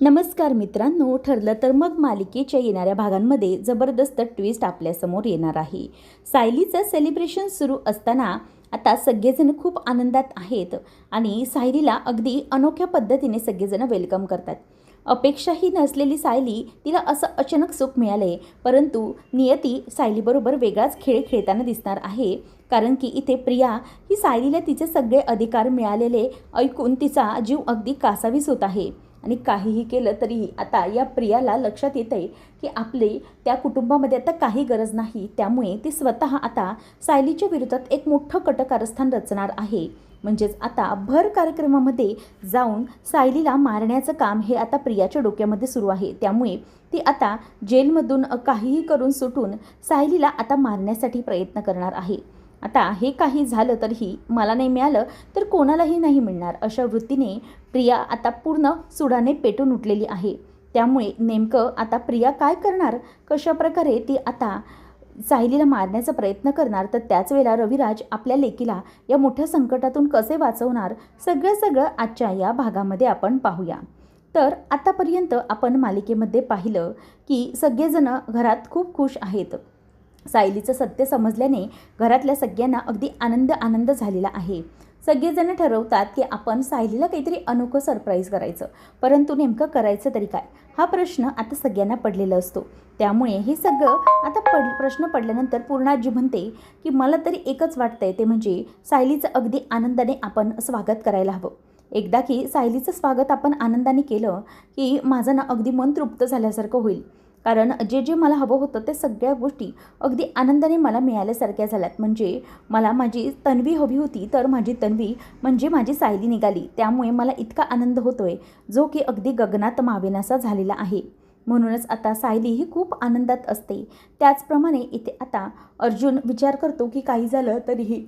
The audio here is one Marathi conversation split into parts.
नमस्कार मित्रांनो, ठरलं तर मग मालिकेच्या येणाऱ्या भागांमध्ये जबरदस्त ट्विस्ट आपल्यासमोर येणार आहे. सायलीचं सेलिब्रेशन सुरू असताना आता सगळेजण खूप आनंदात आहेत आणि सायलीला अगदी अनोख्या पद्धतीने सगळेजण वेलकम करतात. अपेक्षाही नसलेली सायली तिला असं अचानक सुख मिळाले, परंतु नियती सायलीबरोबर वेगळाच खेळ खेळताना दिसणार आहे. कारण की इथे प्रिया ही सायलीला तिचे सगळे अधिकार मिळालेले ऐकून तिचा जीव अगदी कासावीस होत आहे. आणि काहीही केलं तरीही आता या प्रियाला लक्षात येत आहे की आपले त्या कुटुंबामध्ये आता काही गरज नाही. त्यामुळे ती स्वतः आता सायलीच्या विरोधात एक मोठं कटकारस्थान रचणार आहे. म्हणजेच आता भर कार्यक्रमामध्ये जाऊन सायलीला मारण्याचं काम हे आता प्रियाच्या डोक्यामध्ये सुरू आहे. त्यामुळे ती आता जेलमधून काहीही करून सुटून सायलीला आता मारण्यासाठी प्रयत्न करणार आहे. आता हे काही झालं तरीही मला नाही मिळालं तर कोणालाही नाही मिळणार, अशा वृत्तीने प्रिया आता पूर्ण सुडाने पेटून उठलेली आहे. त्यामुळे नेमकं आता प्रिया काय करणार, कशाप्रकारे ती आता सायलीला मारण्याचा प्रयत्न करणार, तर त्याच वेळेला रविराज आपल्या लेकीला या मोठ्या संकटातून कसे वाचवणार, सगळं आजच्या या भागामध्ये आपण पाहूया. तर आतापर्यंत आपण मालिकेमध्ये पाहिलं की सगळेजण घरात खूप खुश आहेत. सायलीचं सत्य समजल्याने घरातल्या सगळ्यांना अगदी आनंद झालेला आहे. सगळेजण ठरवतात की आपण सायलीला काहीतरी अनोखं सरप्राईज करायचं, परंतु नेमकं करायचं तरी काय, हा प्रश्न आता सगळ्यांना पडलेला असतो. त्यामुळे हे सगळं आता प्रश्न पडल्यानंतर पूर्णाजी म्हणते की मला तरी एकच वाटतंय, ते म्हणजे सायलीचं अगदी आनंदाने आपण स्वागत करायला हवं. एकदा की सायलीचं स्वागत आपण आनंदाने केलं की माझं ना अगदी मन तृप्त झाल्यासारखं होईल. कारण जे मला हवं होतं ते सगळ्या गोष्टी अगदी आनंदाने मला मिळाल्यासारख्या झाल्यात. म्हणजे मला माझी तन्वी हवी होती, तर माझी तन्वी म्हणजे माझी सायली निघाली. त्यामुळे मला इतका आनंद होतोय जो की अगदी गगनात मावेनासा झालेला आहे. म्हणूनच आता सायली ही खूप आनंदात असते. त्याचप्रमाणे इथे आता अर्जुन विचार करतो की काही झालं तरीही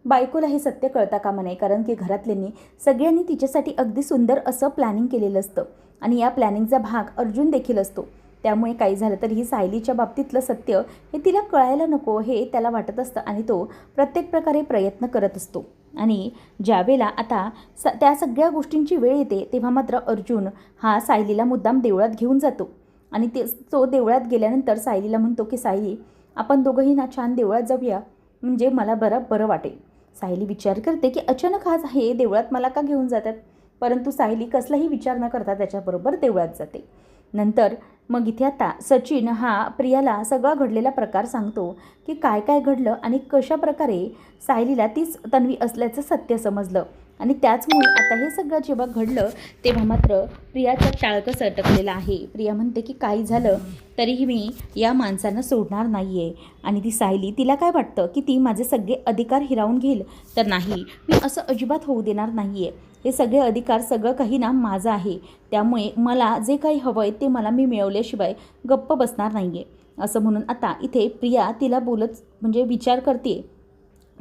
बायकोला हे सत्य कळता कामा नये. कारण की घरातल्यांनी सगळ्यांनी तिच्यासाठी अगदी सुंदर असं प्लॅनिंग केलेलं असतं आणि या प्लॅनिंगचा भाग अर्जुन देखील असतो. त्यामुळे काही झालं तरी ही सायलीच्या बाबतीतलं सत्य हे तिला कळायला नको हे त्याला वाटत असतं आणि तो प्रत्येक प्रकारे प्रयत्न करत असतो. आणि ज्यावेळेला आता त्या सगळ्या गोष्टींची वेळ येते तेव्हा मात्र अर्जुन हा सायलीला मुद्दाम देवळात घेऊन जातो. आणि तो देवळात गेल्यानंतर सायलीला म्हणतो की सायली, आपण दोघंही ना छान देवळात जाऊया, म्हणजे मला बरं वाटेल. सायली विचार करते की अचानक आज हे देवळात मला का घेऊन जातात, परंतु सायली कसलाही विचार न करता त्याच्याबरोबर देवळात जाते. नंतर मग इथे आता सचिन हा प्रियाला सगळा घडलेला प्रकार सांगतो की काय घडलं आणि कशा प्रकारे सायलीला तीच तन्वी असल्याचं सत्य समजलं. आणि त्याचमुळे आता हे सगळं जेव्हा घडलं तेव्हा मात्र प्रियाचं टाळकं सटकलेलं आहे. प्रिया म्हणते की काही झालं तरीही मी या माणसांना सोडणार नाही आहे. आणि ती सायली, तिला काय वाटतं की ती माझे सगळे अधिकार हिरावून घेईल, तर नाही, मी असं अजिबात होऊ देणार नाही आहे. हे सगळे अधिकार सगळं काही ना माझं आहे. त्यामुळे मला जे काही हवं आहे ते मी मिळवल्याशिवाय गप्प बसणार नाही आहे, असं म्हणून आता इथे प्रिया तिला बोलत म्हणजे विचार करते.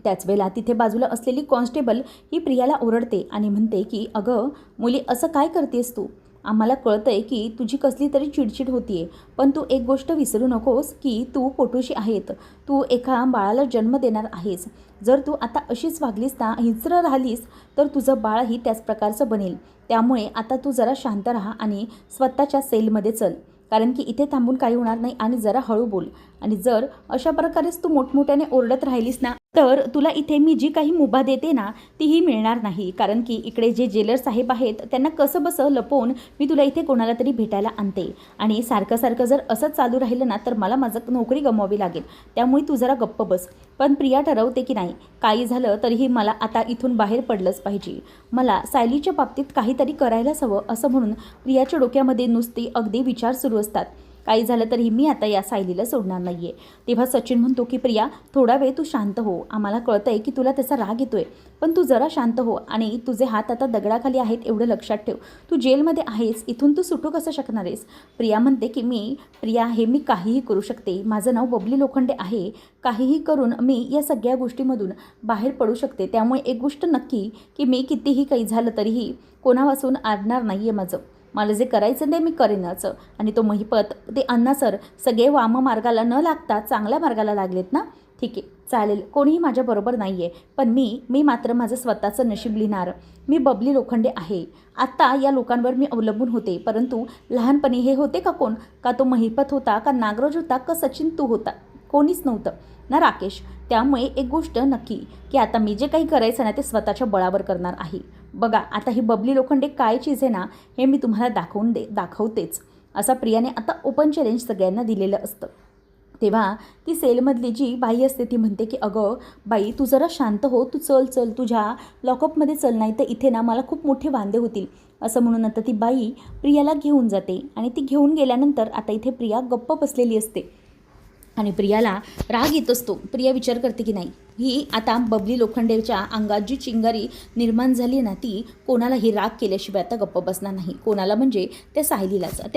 त्याच वेळेला तिथे बाजूला असलेली कॉन्स्टेबल ही प्रियाला ओरडते आणि म्हणते की अगं मुली, असं काय करतेस तू, आम्हाला कळतं आहे की तुझी कसली तरी चिडचिड होती आहे, पण तू एक गोष्ट विसरू नकोस की तू पोटोशी आहेत, तू एका बाळाला जन्म देणार आहेस. जर तू आता अशीच वागलीस ना, हिंस्र राहिलीस, तर तुझं बाळही त्याच प्रकारचं बनेल. त्यामुळे आता तू जरा शांत राहा आणि स्वतःच्या सेलमध्ये चल, कारण की इथे थांबून काही होणार नाही. आणि जरा हळू बोल, आणि जर अशा प्रकारेच तू मोठमोठ्याने ओरडत राहिलीस ना, तर तुला इथे मी जी काही मुभा देते ना तीही मिळणार नाही. कारण की इकडे जे जेलर साहेब आहेत त्यांना कसं बसं लपवून मी तुला इथे कोणाला तरी भेटायला आणते. आणि सारखं जर असंच चालू राहिलं ना तर मला माझं नोकरी गमवावी लागेल. त्यामुळे तू जरा गप्प बस. पण प्रिया ठरवते की नाही, काही झालं तरीही मला आता इथून बाहेर पडलंच पाहिजे. मला सायलीच्या बाबतीत काहीतरी करायलाच हवं, असं म्हणून प्रियाच्या डोक्यामध्ये नुसती अगदी विचार सुरू असतात. काही झालं तरीही मी आता या सायलीला सोडणार नाही आहे. तेव्हा सचिन म्हणतो की प्रिया, थोडा वेळ तू शांत हो. आम्हाला कळतं आहे की तुला त्याचा राग येतोय, पण तू जरा शांत हो. आणि तुझे हात आता दगडाखाली आहेत एवढं लक्षात ठेव. तू जेलमध्ये आहेस, इथून तू सुटू कसं शकणार आहेस. प्रिया म्हणते की प्रिया, मी काहीही करू शकते. माझं नाव बबली लोखंडे आहे. काहीही करून मी या सगळ्या गोष्टीमधून बाहेर पडू शकते. त्यामुळे एक गोष्ट नक्की की मी कितीही काही झालं तरीही कोणापासून आडणार नाही आहे माझं. मला जे करायचं ते मी करेनच. आणि तो महिपत, ते अण्णा सर सगळे वाम मार्गाला न लागता चांगल्या मार्गाला लागलेत ना, ठीक आहे, चालेल, कोणीही माझ्याबरोबर नाही आहे, पण मी मात्र माझं स्वतःचं नशीब लिहिणार. मी बबली लोखंडे आहे. आत्ता या लोकांवर मी अवलंबून होते, परंतु लहानपणी हे होते का कोण? का तो महिपत होता, का नागराज होता, का सचिन तू होता? कोणीच नव्हतं ना राकेश. त्यामुळे एक गोष्ट नक्की की आता मी जे काही करायचं ना ते स्वतःच्या बळावर करणार आहे. बघा आता ही बबली लोखंडे काय चीज आहे ना हे मी तुम्हाला दाखवतेच, असा प्रियाने आता ओपन चॅलेंज सगळ्यांना दिलेलं असतं. तेव्हा ती सेलमधली जी बाई असते ती म्हणते की अगं बाई तू जरा शांत हो, तू चल तुझ्या लॉकअपमध्ये चल, नाही तर इथे ना मला खूप मोठे वांदे होतील, असं म्हणून आता ती बाई प्रियाला घेऊन जाते. आणि ती घेऊन गेल्यानंतर आता इथे प्रिया गप्प बसलेली असते आणि प्रियाला राग येत असतो. प्रिया विचार करते की नाही, ही आता बबली लोखंडेच्या अंगात जी चिंगारी निर्माण झाली ना ती कोणालाही राग केल्याशिवाय आता गप्प बसणार नाही. कोणाला म्हणजे त्या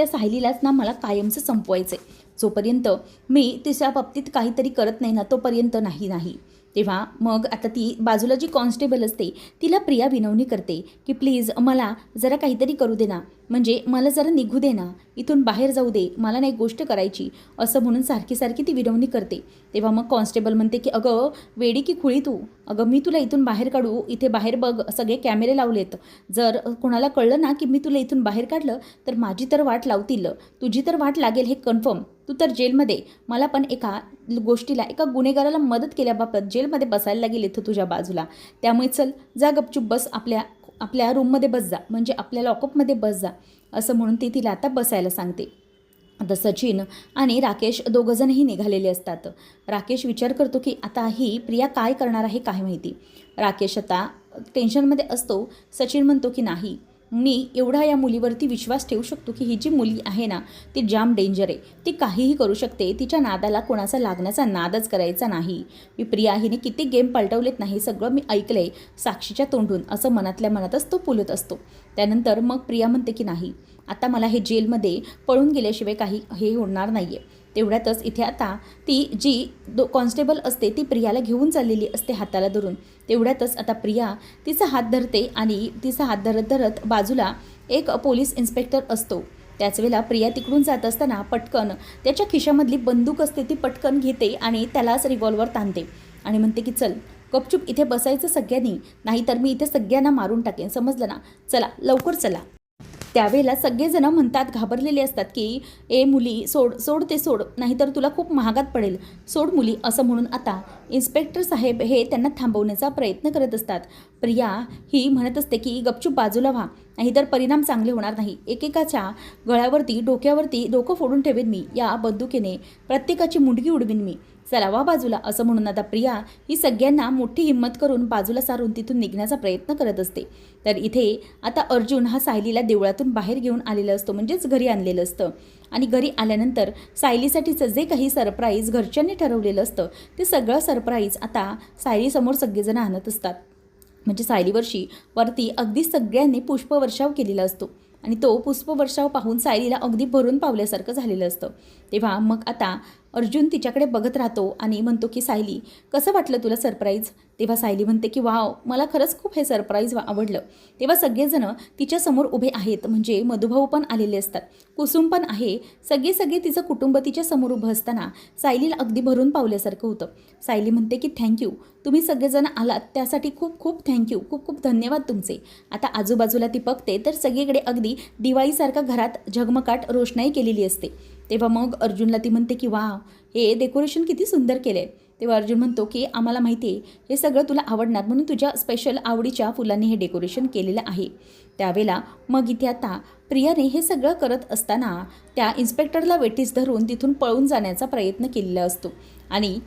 सायलीलाच ना मला कायमचं संपवायचं आहे. जोपर्यंत मी तिच्या बाबतीत काहीतरी करत नाही ना तोपर्यंत नाही. तेव्हा मग आता ती बाजूला जी कॉन्स्टेबल असते तिला प्रिया विनवणी करते की प्लीज मला जरा काहीतरी करू दे ना, म्हणजे मला जरा निघू दे ना, इथून बाहेर जाऊ दे, मला ना एक गोष्ट करायची, असं म्हणून सारखी ती विनवणी करते. तेव्हा मग कॉन्स्टेबल म्हणते की अगं वेडी की खुळी तू, अगं मी तुला इथून बाहेर काढू, इथे बाहेर बघ सगळे कॅमेरे लावलेत, जर कोणाला कळलं ना की मी तुला इथून बाहेर काढलं तर माझी तर वाट लावतील, तुझी तर वाट लागेल हे कन्फर्म. तू तर जेलमध्ये मला पण एका गुन्हेगाराला मदत केल्याबाबत जेलमध्ये बसायला लागेल इथं तुझ्या बाजूला. त्यामुळे चल जा गपचूप बस, आपल्या रूममध्ये बस जा, म्हणजे आपल्या लॉकअपमध्ये बस जा, असं म्हणून ती तिला आता बसायला सांगते. आता सचिन आणि राकेश दोघंजणही निघालेले असतात. राकेश विचार करतो की आता ही प्रिया काय करणार आहे काय माहिती. राकेश आता टेन्शनमध्ये असतो. सचिन म्हणतो की नाही, मी एवढा या मुलीवरती विश्वास ठेवू शकतो की ही जी मुली आहे ना ती जाम डेंजर आहे, ती काहीही करू शकते, तिच्या नादाला कोणाचा लागण्याचा नादच करायचा नाही. मी प्रिया हिने किती गेम पलटवलेत नाही सगळं मी ऐकलंय साक्षीच्या तोंडून, असं मनातल्या मनातच तो बोलत असतो. त्यानंतर मग प्रिया म्हणते की नाही, आता मला हे जेलमध्ये पळून गेल्याशिवाय काही हे होणार नाही आहे. तेवढ्यातच इथे आता ती जी कॉन्स्टेबल असते ती प्रियाला घेऊन चाललेली असते हाताला धरून. तेवढ्यातच आता प्रिया तिचा हात धरते आणि तिचा हात धरत बाजूला एक पोलीस इन्स्पेक्टर असतो. त्याच वेळेला प्रिया तिकडून जात असताना पटकन त्याच्या खिशामधली बंदूक असते ती पटकन घेते आणि त्यालाच रिव्हॉल्वर ताणते आणि म्हणते की चल गपचूप इथे बसायचं सगळ्यांनी, नाहीतर मी इथे सगळ्यांना मारून टाकेन, समजलं ना, चला लवकर चला. त्यावेळेला सगळेजण म्हणतात, घाबरलेले असतात की ए मुली सोड ते सोड, नाहीतर तुला खूप महागात पडेल, सोड मुली, असं म्हणून आता इन्स्पेक्टर साहेब हे त्यांना थांबवण्याचा प्रयत्न करत असतात. प्रिया ही म्हणत असते की गपचूप बाजूला व्हा, नाहीतर परिणाम चांगले होणार नाही, एकेकाच्या गळ्यावरती डोक्यावरती डोकं फोडून ठेवेन मी या बंदुकीने, प्रत्येकाची मुंडकी उडवीन मी, चला वा बाजूला, असं म्हणून आता प्रिया ही सगळ्यांना मोठी हिंमत करून बाजूला सारून तिथून निघण्याचा प्रयत्न करत असते. तर इथे आता अर्जुन हा सायलीला देवळातून बाहेर घेऊन आलेला असतो, म्हणजेच घरी आणलेलं असतं. आणि घरी आल्यानंतर सायलीसाठीचं जे काही सरप्राईज घरच्यांनी ठरवलेलं असतं ते सगळं सरप्राईज आता सायलीसमोर सगळेजण आणत असतात. म्हणजे वरती अगदी सगळ्यांनी पुष्पवर्षाव केलेला असतो आणि तो पुष्पवर्षाव पाहून सायलीला अगदी भरून पावल्यासारखं झालेलं असतं. तेव्हा मग आता अर्जुन तिच्याकडे बघत राहतो आणि म्हणतो की सायली कसं वाटलं तुला सरप्राईज. तेव्हा सायली म्हणते की वाव, मला खरंच खूप हे सरप्राईज आवडलं. तेव्हा सगळेजण तिच्यासमोर उभे आहेत, म्हणजे मधुभाऊ पण आलेले असतात, कुसुम पण आहे, सगळे तिचं कुटुंब तिच्या समोर उभं असताना सायलीला अगदी भरून पावल्यासारखं होतं. सायली म्हणते की थँक्यू, तुम्ही सगळेजण आलात त्यासाठी खूप खूप थँक्यू, खूप खूप धन्यवाद तुमचे. आता आजूबाजूला ती बघते तर सगळीकडे अगदी दिवाळीसारखा घरात झगमगाट रोषणाई केलेली असते. तेव्हा मग अर्जुनला ती म्हणते की वा, हे डेकोरेशन किती सुंदर केलं आहे. तेव्हा अर्जुन म्हणतो की आम्हाला माहिती आहे हे सगळं तुला आवडणार, म्हणून तुझ्या स्पेशल आवडीच्या फुलांनी हे डेकोरेशन केलेलं आहे. त्यावेळेला मग इथे आता प्रियाने हे सगळं करत असताना त्या इन्स्पेक्टरला वेटीस धरून तिथून पळून जाण्याचा प्रयत्न केलेला असतो आणि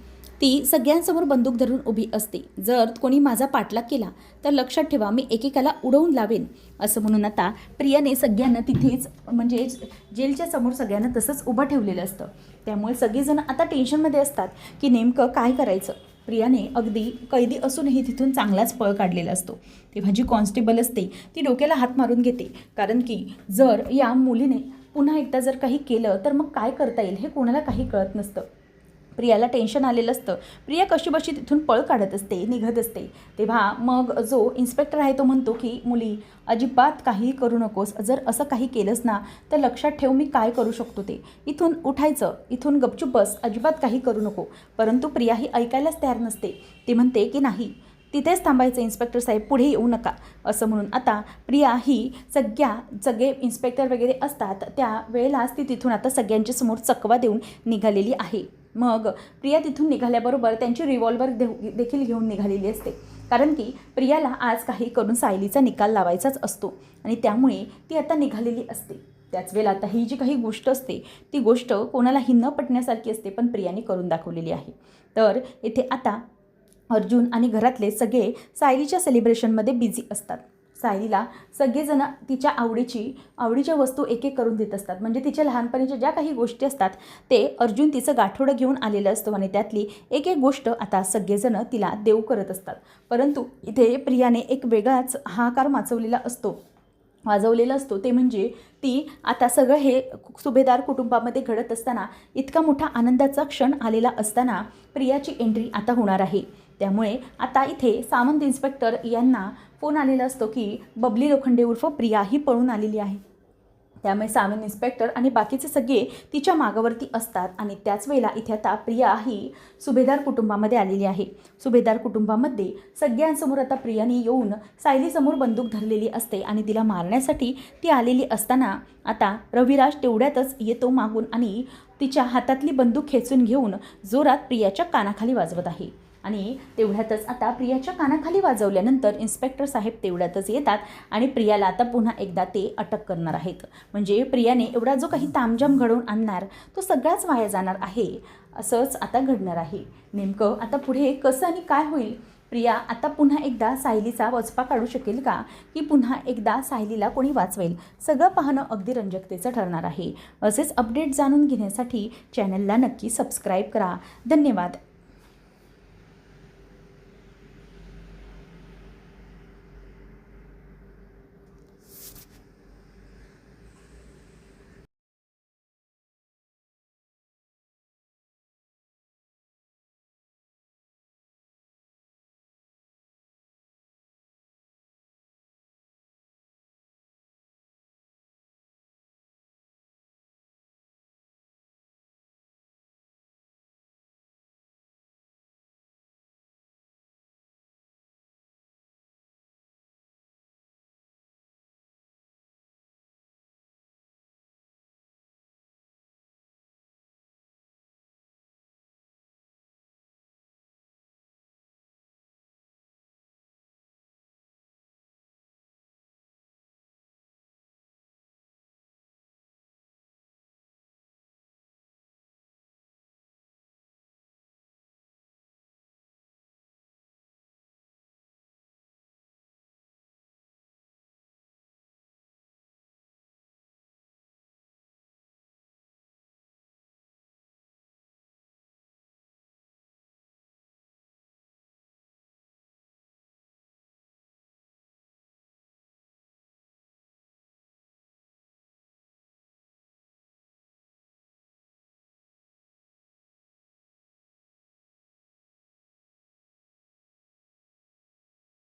ती सगळ्यांसमोर बंदूक धरून उभी असते. जर कोणी माझा पाठलाग केला तर लक्षात ठेवा मी एकेकाला उडवून लावेन, असं म्हणून आता प्रियाने सगळ्यांना तिथेच म्हणजे जेलच्या समोर सगळ्यांना तसंच उभं ठेवलेलं असतं. त्यामुळे सगळेजण आता टेन्शनमध्ये असतात की नेमकं काय करायचं. प्रियाने अगदी कैदी असूनही तिथून चांगलाच पळ काढलेला असतो. तेव्हा जी कॉन्स्टेबल असते ती डोक्याला हात मारून घेते, कारण की जर या मुलीने पुन्हा एकदा जर काही केलं तर मग काय करता येईल हे कोणाला काही कळत नसतं. प्रियाला टेन्शन आलेलं असतं. प्रिया कशीबशी तिथून पळ काढत असते, निघत असते. तेव्हा मग जो इन्स्पेक्टर आहे तो म्हणतो की मुली अजिबात काहीही करू नकोस, जर असं काही केलंस ना तर लक्षात ठेव मी काय करू शकतो ते. इथून उठायचं, इथून गपचूप बस, अजिबात काही करू नको. परंतु प्रिया ही ऐकायलाच तयार नसते. ती म्हणते की नाही, तिथेच थांबायचं इन्स्पेक्टर साहेब, पुढे येऊ नका असं म्हणून. आता प्रिया ही सगळे इन्स्पेक्टर वगैरे असतात त्या वेळेलाच ती तिथून आता सगळ्यांच्या समोर चकवा देऊन निघालेली आहे. मग प्रिया तिथून निघाल्याबरोबर त्यांची रिव्हॉल्वर देखील घेऊन निघालेली असते. कारण की प्रियाला आज काही करून सायलीचा निकाल लावायचाच असतो आणि त्यामुळे ती आता निघालेली असते. त्याच वेळेला आता ही जी काही गोष्ट असते ती गोष्ट कोणालाही न पटण्यासारखी असते, पण प्रियाने करून दाखवलेली आहे. तर इथे आता अर्जुन आणि घरातले सगळे सायलीच्या सेलिब्रेशनमध्ये बिझी असतात. सायलीला सगळेजण तिच्या आवडीच्या वस्तू एक एक करून देत असतात. म्हणजे तिच्या लहानपणीच्या ज्या काही गोष्टी असतात ते अर्जुन तिचं गाठोडं घेऊन आलेलं असतं आणि त्यातली एक एक गोष्ट आता सगळेजण तिला देऊ करत असतात. परंतु इथे प्रियाने एक वेगळाच हाहाकार वाजवलेला असतो. ते म्हणजे ती आता सगळं हे सुभेदार कुटुंबामध्ये घडत असताना इतका मोठा आनंदाचा क्षण आलेला असताना प्रियाची एंट्री आता होणार आहे. त्यामुळे आता इथे सामंत इन्स्पेक्टर यांना फोन आलेला असतो की बबली लोखंडे उर्फ प्रिया ही पळून आलेली आहे. त्यामुळे सामंत इन्स्पेक्टर आणि बाकीचे सगळे तिच्या मागावरती असतात आणि त्याच वेळेला इथे आता प्रिया ही सुभेदार कुटुंबामध्ये आलेली आहे. सुभेदार कुटुंबामध्ये सगळ्यांसमोर आता प्रियाने येऊन सायलीसमोर बंदूक धरलेली असते आणि तिला मारण्यासाठी ती आलेली असताना आता रविराज तेवढ्यातच येतो मागून आणि तिच्या हातातली बंदूक खेचून घेऊन जोरात प्रियाच्या कानाखाली वाजवत आहे. आणि तेवढ्यातच आता प्रियाच्या कानाखाली वाजवल्यानंतर इन्स्पेक्टर साहेब तेवढ्यातच येतात आणि प्रियाला आता पुन्हा एकदा ते अटक करणार आहेत. म्हणजे प्रियाने एवढा जो काही तामझाम घडवून आणणार तो सगळाच वाया जाणार आहे. असंच आता घडणार आहे. नेमकं आता पुढे कसं आणि काय होईल? प्रिया आता पुन्हा एकदा सायलीचा वचपा काढू शकेल का, की पुन्हा एकदा सायलीला कोणी वाचवेल? सगळं पाहणं अगदी रंजकतेचं ठरणार आहे. असेच अपडेट जाणून घेण्यासाठी चॅनलला नक्की सबस्क्राईब करा. धन्यवाद.